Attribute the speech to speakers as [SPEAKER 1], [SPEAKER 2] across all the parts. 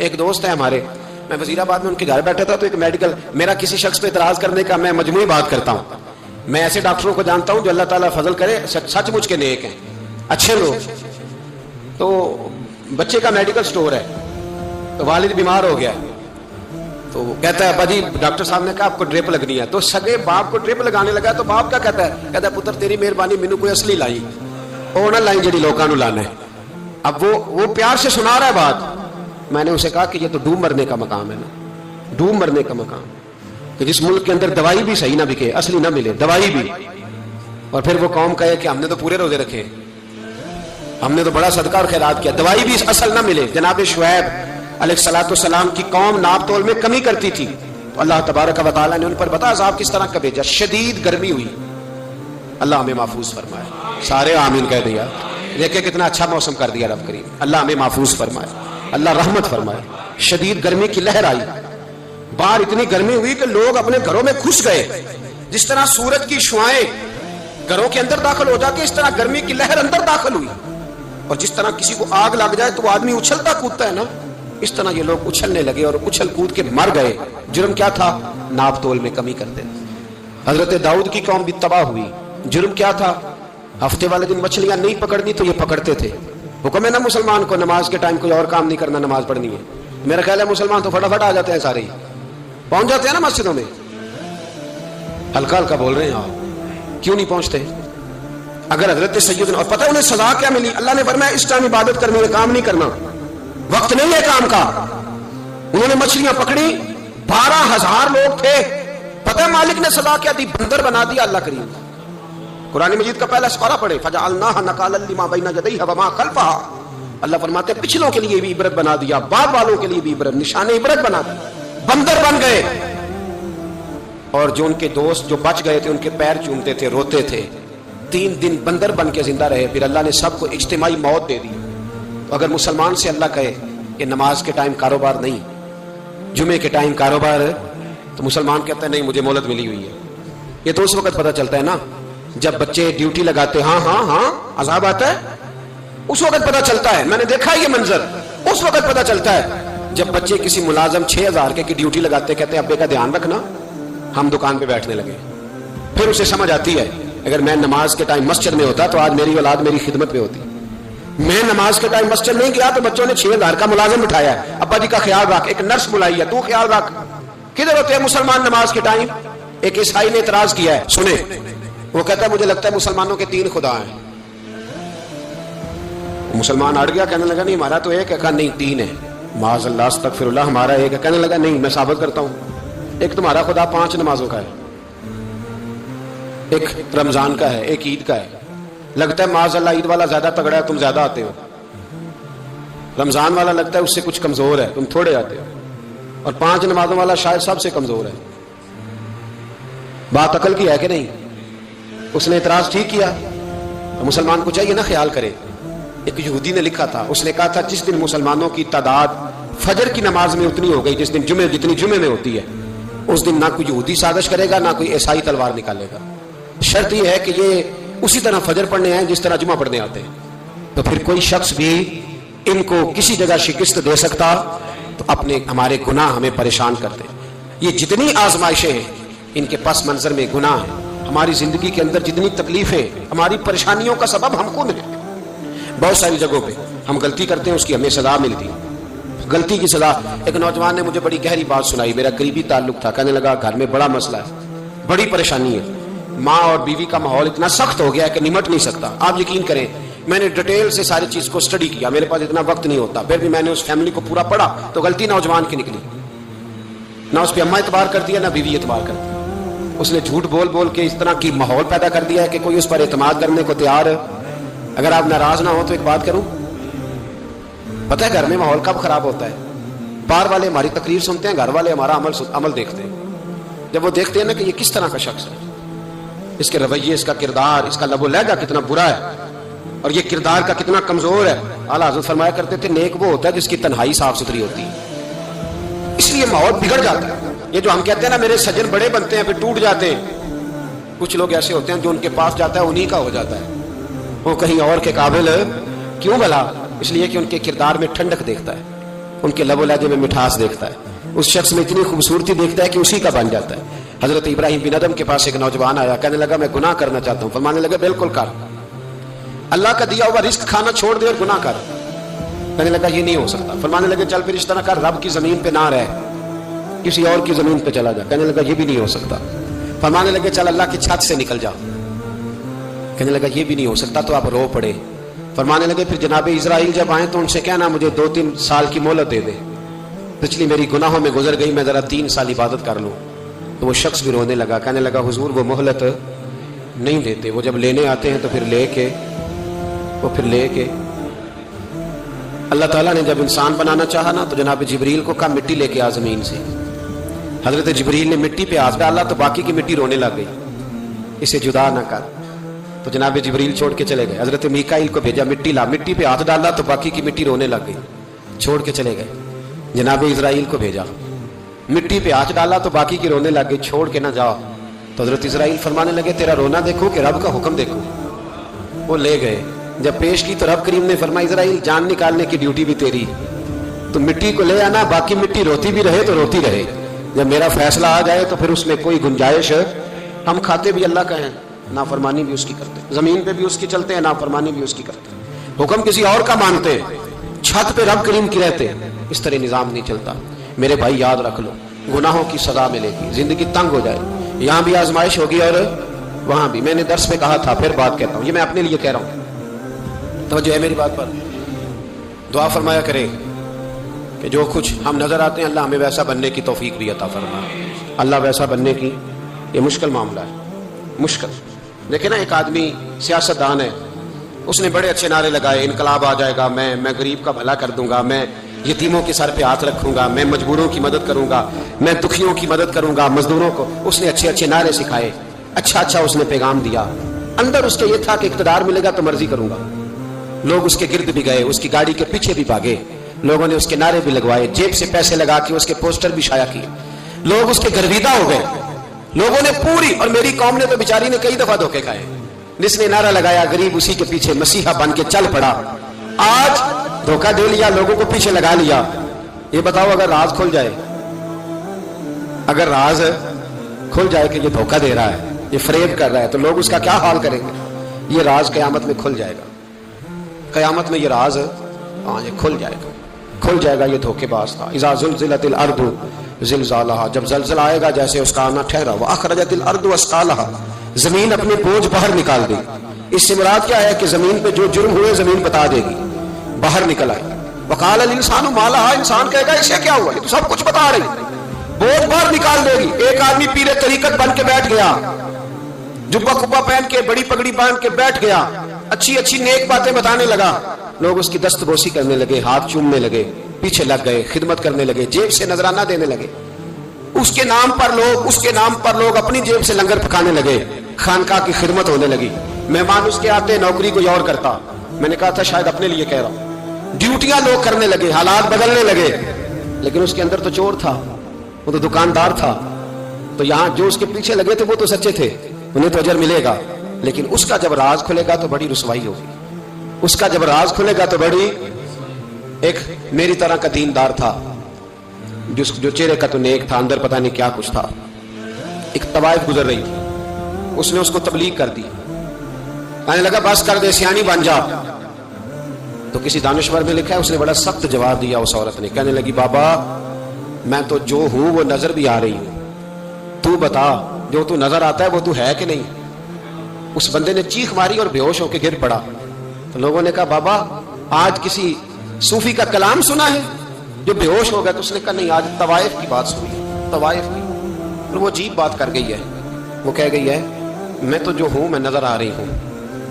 [SPEAKER 1] ایک دوست ہے ہمارے, میں وزیر آباد میں ان کے گھر بیٹھا تھا تو ایک میڈیکل, میرا کسی شخص پہ اعتراض کرنے کا میں مجموعی بات کرتا ہوں. میں ایسے ڈاکٹروں کو جانتا ہوں جو اللہ تعالیٰ فضل کرے سچ مچ کے نیک ہیں, اچھے لوگ. تو بچے کا میڈیکل سٹور ہے, تو والد بیمار ہو گیا, تو کہتا ہے ابا جی ڈاکٹر صاحب نے کہا آپ کو ڈرپ لگنی ہے. تو سگے باپ کو ڈرپ لگانے لگا تو باپ کیا کہتا ہے پتر تیری مہربانی مینوں کوئی اصلی لائی اور نہ لائی جڑی لوکاں نوں لانا ہے. اب وہ پیار سے سنا رہا ہے بات. میں نے اسے کہا کہ یہ تو ڈوب مرنے کا مقام ہے نا, ڈوب مرنے کا مقام, کہ جس ملک کے اندر دوائی بھی صحیح نہ بکے, اصلی نہ ملے دوائی بھی, اور پھر وہ قوم کہے کہ ہم نے تو پورے روزے رکھے, ہم نے تو بڑا صدقہ اور خیرات کیا, دوائی بھی اصل نہ ملے. جناب شعیب علیہ الصلوۃ والسلام کی قوم ناپ تول میں کمی کرتی تھی, تو اللہ تبارک و تعالیٰ نے ان پر بتا عذاب کس طرح کا بھیجا. شدید گرمی ہوئی, اللہ ہمیں محفوظ فرمائے. سارے آمین کہہ دیا. دیکھیں کتنا اچھا موسم کر دیا رب کریم, اللہ ہمیں محفوظ فرمائے, اللہ رحمت فرمائے. شدید گرمی کی لہر آئی, باہر اتنی گرمی ہوئی کہ لوگ اپنے گھروں میں گھس گئے. جس طرح سورج کی شعائیں گھروں کے اندر داخل ہو جاتی, اس طرح گرمی کی لہر اندر داخل ہوئی. اور جس طرح کسی کو آگ لگ جائے تو آدمی اچھلتا کودتا ہے نا, اس طرح یہ لوگ اچھلنے لگے اور اچھل کود کے مر گئے. جرم کیا تھا؟ ناپ تول میں کمی کرتے. حضرت داؤد کی قوم بھی تباہ ہوئی. جرم کیا تھا؟ ہفتے والے دن مچھلیاں نہیں پکڑنی تو یہ پکڑتے تھے. حکم ہے نا مسلمان کو نماز کے ٹائم کوئی اور کام نہیں کرنا, نماز پڑھنی ہے. میرا خیال ہے مسلمان تو فٹافٹ آ جاتے ہیں, سارے ہی پہنچ جاتے ہیں نا مسجدوں میں. ہلکا ہلکا بول رہے ہیں آپ, کیوں نہیں پہنچتے؟ اگر حضرت سیدنا, اور پتہ انہیں سزا کیا ملی, اللہ نے فرمایا اس ٹائم عبادت کرنے کا کام نہیں کرنا, وقت نہیں ہے کام کا. انہوں نے مچھلیاں پکڑی, 12,000 لوگ تھے. پتہ مالک نے سزا کیا دی؟ بندر بنا دیا اللہ کریم. قرآن مجید کا پہلا سپارہ پڑھے, فجعلناها نکالا لما بین یدیها وما خلفها. اللہ فرماتے ہیں پچھلوں کے لیے بھی عبرت بنا دیا, بعد والوں کے لیے بھی عبرت, نشان عبرت بنا دیا. بندر بن گئے, اور جو ان کے دوست جو بچ گئے تھے ان کے پیر چومتے تھے, روتے تھے. 3 دن بندر بن کے زندہ رہے. پھر اللہ نے سب کو اجتماعی موت دے دی. تو اگر مسلمان سے اللہ کہے کہ نماز کے ٹائم کاروبار نہیں, جمعے کے ٹائم کاروبار ہے, تو مسلمان کہتا ہے نہیں مجھے مہلت ملی ہوئی ہے. یہ تو اس وقت پتہ چلتا ہے نا جب بچے ڈیوٹی لگاتے, ہاں عذاب آتا ہے, اس وقت پتہ چلتا ہے. میں نے دیکھا یہ منظر, اس وقت پتہ چلتا ہے جب بچے کسی ملازم 6,000 کے کی ڈیوٹی لگاتے, کہتے ہیں ابے کا دھیان رکھنا, ہم دکان پہ بیٹھنے لگے. پھر اسے سمجھ آتی ہے اگر میں نماز کے ٹائم مسجد میں ہوتا تو آج میری اولاد میری خدمت پہ ہوتی. میں نماز کے ٹائم مسجد نہیں گیا تو بچوں نے 6,000 کا ملازم بٹھایا ہے, ابا جی کا خیال رکھ, ایک نرس بلائی ہے, تو خیال رکھ. کدھر ہوتے ہیں مسلمان نماز کے ٹائم؟ ایک عیسائی نے اعتراض کیا ہے, سنیں. وہ کہتا ہے مجھے لگتا ہے مسلمانوں کے 3 خدا ہیں. مسلمان اڑ گیا, کہنے لگا نہیں ہمارا تو ایک ہے. کہا نہیں 3 ہے. معاذ اللہ استغفر اللہ, ہمارا ایک ہے. کہنے لگا نہیں میں ثابت کرتا ہوں, ایک تمہارا خدا 5 نمازوں کا ہے, ایک رمضان کا ہے, ایک عید کا ہے. لگتا ہے معاذ اللہ عید والا زیادہ تگڑا ہے, تم زیادہ آتے ہو. رمضان والا لگتا ہے اس سے کچھ کمزور ہے, تم تھوڑے آتے ہو. اور 5 نمازوں والا شاید سب سے کمزور ہے. بات عقل کی ہے کہ نہیں؟ اس نے اعتراض ٹھیک کیا. مسلمان کو چاہیے نا خیال کرے. ایک یہودی نے لکھا تھا, اس نے کہا تھا جس دن مسلمانوں کی تعداد فجر کی نماز میں اتنی ہو گئی جس دن جتنی جمعے میں ہوتی ہے, اس دن نہ کوئی یہودی سازش کرے گا نہ کوئی عیسائی تلوار نکالے گا. شرط یہ ہے کہ یہ اسی طرح فجر پڑھنے آئے جس طرح جمعہ پڑھنے آتے ہیں. تو پھر کوئی شخص بھی ان کو کسی جگہ شکست دے سکتا تو اپنے ہمارے گناہ ہمیں پریشان کرتے. یہ جتنی آزمائشیں ہیں ان کے پس منظر میں گناہ ہیں. ہماری زندگی کے اندر جتنی تکلیفیں, ہماری پریشانیوں کا سبب ہم خود ہیں. بہت ساری جگہوں پہ ہم غلطی کرتے ہیں, اس کی ہمیں سزا ملتی. غلطی کی سزا. ایک نوجوان نے مجھے بڑی گہری بات سنائی, میرا قریبی تعلق تھا. کہنے لگا گھر میں بڑا مسئلہ ہے, بڑی پریشانی ہے, ماں اور بیوی کا ماحول اتنا سخت ہو گیا ہے کہ نمٹ نہیں سکتا. آپ یقین کریں میں نے ڈیٹیل سے ساری چیز کو اسٹڈی کیا, میرے پاس اتنا وقت نہیں ہوتا, پھر بھی میں نے اس فیملی کو پورا پڑھا. تو غلطی نوجوان کی نکلی, نہ اس پہ اماں اعتبار کرتی ہے نہ بیوی اعتبار کرتی ہے. اس نے جھوٹ بول بول کے اس طرح کی ماحول پیدا کر دیا ہے کہ کوئی اس پر اعتماد کرنے کو تیار ہے. اگر آپ ناراض نہ ہو تو ایک بات کروں, پتہ ہے گھر میں ماحول کب خراب ہوتا ہے؟ باہر والے ہماری تقریر سنتے ہیں, گھر والے ہمارا عمل دیکھتے ہیں. جب وہ دیکھتے ہیں نا کہ یہ کس طرح کا شخص ہے, اس کے رویے, اس کا کردار, اس کا لب و لہجہ کتنا برا ہے اور یہ کردار کا کتنا کمزور ہے. اعلیٰ حضرت فرمایا کرتے تھے نیک وہ ہوتا ہے جس کی تنہائی صاف ستھری ہوتی ہے. اس لیے ماحول بگڑ جاتا ہے. یہ جو ہم کہتے ہیں نا میرے سجن بڑے بنتے ہیں پھر ٹوٹ جاتے ہیں, کچھ لوگ ایسے ہوتے ہیں جو ان کے پاس جاتا ہے انہی کا ہو جاتا ہے, وہ کہیں اور کے قابل کیوں بھلا؟ اس لیے کہ ان کے کردار میں ٹھنڈک دیکھتا ہے, ان کے لب و لہجے میں مٹھاس دیکھتا ہے, اس شخص میں اتنی خوبصورتی دیکھتا ہے کہ اسی کا بن جاتا ہے. حضرت ابراہیم بن ادم کے پاس ایک نوجوان آیا, کہنے لگا میں گناہ کرنا چاہتا ہوں. فرمانے لگا بالکل کر, اللہ کا دیا ہوا رزق کھانا چھوڑ دے اور گناہ کر. کہنے لگا یہ نہیں ہو سکتا. فرمانے لگے چل پھر اس طرح کر, رب کی زمین پہ نہ رہ, کسی اور کی زمین پہ چلا جا. کہنے لگا یہ بھی نہیں ہو سکتا. فرمانے لگے چل اللہ کی چھت سے نکل جا. کہنے لگا یہ بھی نہیں ہو سکتا. تو آپ رو پڑے. فرمانے لگے پھر جناب اسرائیل جب آئیں تو ان سے کہنا مجھے 2-3 سال کی مہلت دے دے, پچھلی میری گناہوں میں گزر گئی, میں ذرا 3 سال عبادت کر لوں. تو وہ شخص بھی رونے لگا, کہنے لگا حضور وہ مہلت نہیں دیتے, وہ جب لینے آتے ہیں تو پھر لے کے اللہ تعالیٰ نے جب انسان بنانا چاہا نا تو جناب جبریل کو کہا مٹی لے کے آ زمین سے. حضرت جبریل نے مٹی پہ ہاتھ ڈالا تو باقی کی مٹی رونے لگ گئی, اسے جدا نہ کر. تو جناب جبریل چھوڑ کے چلے گئے. حضرت میکائیل کو بھیجا, مٹی لا, مٹی پہ ہاتھ ڈالا تو باقی کی مٹی رونے لگ گئی, چھوڑ کے چلے گئے. جناب اسرائیل کو بھیجا, مٹی پہ ہاتھ ڈالا تو باقی کی رونے لگ گئی, چھوڑ کے نہ جاؤ. تو حضرت اسرائیل فرمانے لگے تیرا رونا دیکھو کہ رب کا حکم دیکھو. وہ لے گئے, جب پیش کی تو رب کریم نے فرمایا اسرائیل جان نکالنے کی ڈیوٹی بھی تیری, تو مٹی کو لے آنا, باقی مٹی روتی بھی رہے تو روتی رہے. جب میرا فیصلہ آ جائے تو پھر اس میں کوئی گنجائش ہے. ہم کھاتے بھی اللہ کا ہیں, نافرمانی بھی اس کی کرتے ہیں, زمین پہ بھی اس کی چلتے ہیں, نافرمانی بھی اس کی کرتے ہیں, حکم کسی اور کا مانتے ہیں, چھت پہ رب کریم کی رہتے ہیں. اس طرح نظام نہیں چلتا. میرے بھائی یاد رکھ لو, گناہوں کی سزا ملے گی, زندگی تنگ ہو جائے, یہاں بھی آزمائش ہوگی اور وہاں بھی. میں نے درس میں کہا تھا, پھر بات کہتا ہوں, یہ میں اپنے لیے کہہ رہا ہوں, توجہ ہے میری بات پر. دعا فرمایا کرے کہ جو کچھ ہم نظر آتے ہیں اللہ ہمیں ویسا بننے کی توفیق بھی عطا فرمائے. اللہ ویسا بننے کی, یہ مشکل معاملہ ہے, مشکل. دیکھیں نا ایک آدمی سیاست دان ہے, اس نے بڑے اچھے نعرے لگائے, انقلاب آ جائے گا, میں غریب کا بھلا کر دوں گا, میں یتیموں کے سر پہ ہاتھ رکھوں گا, میں مجبوروں کی مدد کروں گا, میں دکھیوں کی مدد کروں گا, مزدوروں کو. اس نے اچھے اچھے نعرے سکھائے, اچھا اس نے پیغام دیا. اندر اس کے یہ تھا کہ اقتدار ملے گا تو مرضی کروں گا. لوگ اس کے گرد بھی گئے, اس کی گاڑی کے پیچھے بھی بھاگے, لوگوں نے اس کے نعرے بھی لگوائے, جیب سے پیسے لگا کے اس کے پوسٹر بھی شائع کیے. لوگ اس کے گرویدہ ہو گئے, لوگوں نے پوری, اور میری قوم نے تو بیچاری نے کئی دفعہ دھوکے کھائے. جس نے نعرہ لگایا غریب اسی کے پیچھے مسیحا بن کے چل پڑا. آج دھوکہ دے لیا, لوگوں کو پیچھے لگا لیا. یہ بتاؤ اگر راز کھل جائے, اگر راز کھل جائے کہ یہ دھوکہ دے رہا ہے, یہ فریب کر رہا ہے, تو لوگ اس کا کیا حال کریں گے؟ یہ راز قیامت میں کھل جائے گا. قیامت میں یہ راز یہ کھل جائے گا. یہ دھوکے باز تھا. اذا زلزلت الارض زلزالہا, جب زلزلہ آئے گا جیسے اس کا آنا ٹھہرا. واخرجت الارض اثقالہا, زمین اپنے بوجھ باہر نکال دے. اس سے مراد کیا ہے کہ زمین پہ جو جرم ہوئے زمین بتا دے گی, باہر نکل آئے. وقال الانسان ما لہا, انسان کہے گا اسے کیا ہوا, یہ تو سب کچھ بتا رہی, بوجھ باہر نکال دے گی. ایک آدمی پیر طریقت بن کے بیٹھ گیا, جبہ کبا پہن کے, بڑی پگڑی باندھ کے بیٹھ گیا, اچھی اچھی نیک باتیں بتانے لگا. لوگ اس کی دست بوسی کرنے لگے, ہاتھ چومنے لگے, پیچھے لگ گئے, خدمت کرنے لگے, جیب سے نذرانہ دینے لگے. اس کے نام پر لوگ اپنی جیب سے لنگر پکانے لگے, خانقاہ کی خدمت ہونے لگی. مہمان اس کے آتے, نوکری کوئی اور کرتا. میں نے کہا تھا شاید اپنے لیے کہہ رہا ہوں. ڈیوٹیاں لوگ کرنے لگے, حالات بدلنے لگے, لیکن اس کے اندر تو چور تھا, وہ تو دکاندار تھا. تو یہاں جو اس کے پیچھے لگے تھے وہ تو سچے تھے, انہیں تو اجر ملے گا. لیکن اس کا جب راز کھلے گا تو بڑی رسوائی ہوگی. اس کا جب راز کھلے گا تو بڑی, ایک میری طرح کا دیندار تھا, جو چہرے کا تو نیک تھا, اندر پتہ نہیں کیا کچھ تھا. ایک طوائف گزر رہی تھی, اس نے اس کو تبلیغ کر دی. کہنے لگا بس کر دے, سیانی بن جا. تو کسی دانشور میں لکھا ہے, اس نے بڑا سخت جواب دیا اس عورت نے. کہنے لگی بابا میں تو جو ہوں وہ نظر بھی آ رہی ہوں, تو بتا جو تو نظر آتا ہے وہ تو ہے کہ نہیں. اس بندے نے چیخ ماری اور بے ہوش ہو کے گر پڑا. تو لوگوں نے کہا بابا آج کسی صوفی کا کلام سنا ہے جو بے ہوش ہو گیا؟ تو اس نے کہا نہیں, آج طوائف کی بات سنی, طوائف کی. اور وہ عجیب بات کر گئی ہے, وہ کہہ گئی ہے میں تو جو ہوں میں نظر آ رہی ہوں,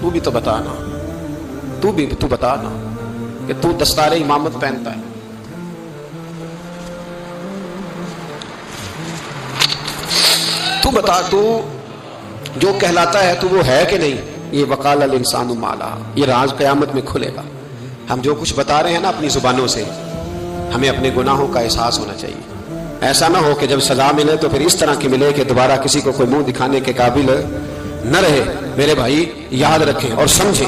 [SPEAKER 1] تو بھی تو بتانا, تو بتانا کہ تو دستار امامت پہنتا ہے. تو بتا, تو جو کہلاتا ہے تو وہ ہے کہ نہیں. یہ وقال الانسان ما لہا, یہ راز قیامت میں کھلے گا. ہم جو کچھ بتا رہے ہیں نا اپنی زبانوں سے, ہمیں اپنے گناہوں کا احساس ہونا چاہیے. ایسا نہ ہو کہ جب سزا ملے تو پھر اس طرح کی ملے کہ دوبارہ کسی کو کوئی منہ دکھانے کے قابل نہ رہے. میرے بھائی یاد رکھیں اور سمجھیں,